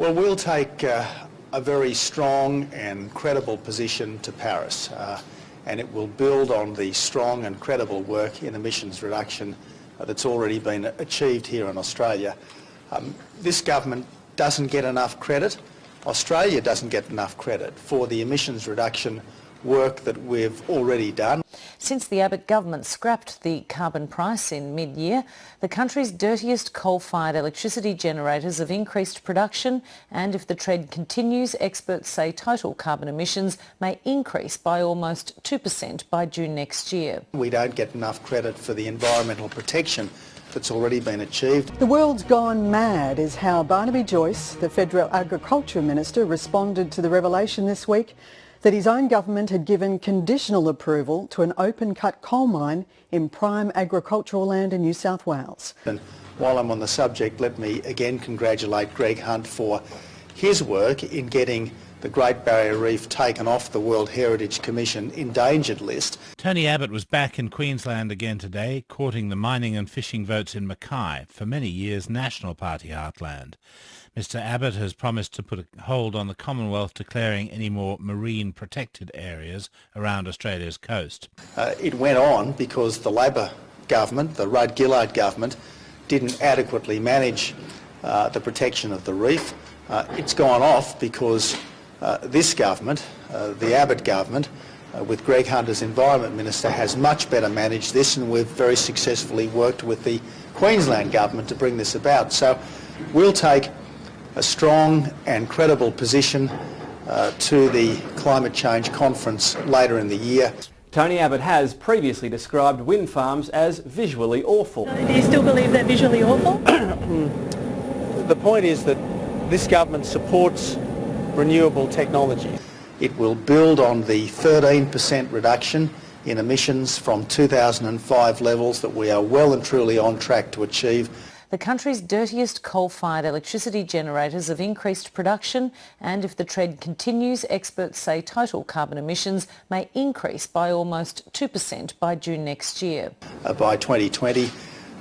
Well, we'll take a very strong and credible position to Paris, and it will build on the strong and credible work in emissions reduction that's already been achieved here in Australia. This government doesn't get enough credit. Australia doesn't get enough credit for the emissions reduction work that we've already done. Since the Abbott government scrapped the carbon price in mid-year, the country's dirtiest coal-fired electricity generators have increased production, and if the trend continues, experts say total carbon emissions may increase by almost 2% by June next year. We don't get enough credit for the environmental protection that's already been achieved. The world's gone mad is how Barnaby Joyce, the Federal Agriculture Minister, responded to the revelation this week that his own government had given conditional approval to an open-cut coal mine in prime agricultural land in New South Wales. And while I'm on the subject, let me again congratulate Greg Hunt for his work in getting the Great Barrier Reef taken off the World Heritage Commission endangered list. Tony Abbott was back in Queensland again today, courting the mining and fishing votes in Mackay, for many years National Party heartland. Mr Abbott has promised to put a hold on the Commonwealth declaring any more marine protected areas around Australia's coast. It went on because the Labor government, the Rudd-Gillard government, didn't adequately manage the protection of the reef. It's gone off because this government, the Abbott government, with Greg Hunt as Environment Minister, has much better managed this, and we've very successfully worked with the Queensland government to bring this about. So we'll take a strong and credible position to the climate change conference later in the year. Tony Abbott has previously described wind farms as visually awful. Do you still believe they're visually awful? The point is that this government supports renewable technology. It will build on the 13% reduction in emissions from 2005 levels that we are well and truly on track to achieve. The country's dirtiest coal-fired electricity generators have increased production, and if the trend continues, experts say total carbon emissions may increase by almost 2% by June next year. By 2020,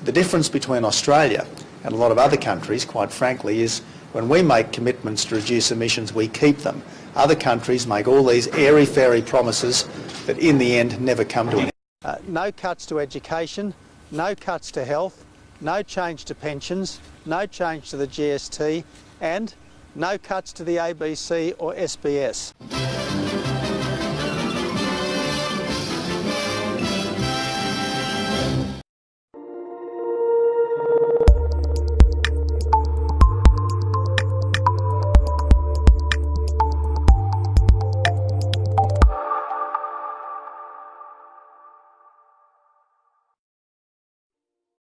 the difference between Australia and a lot of other countries, quite frankly, is when we make commitments to reduce emissions, we keep them. Other countries make all these airy-fairy promises that in the end never come to an end. No cuts to education, no cuts to health, no change to pensions, no change to the GST, and no cuts to the ABC or SBS.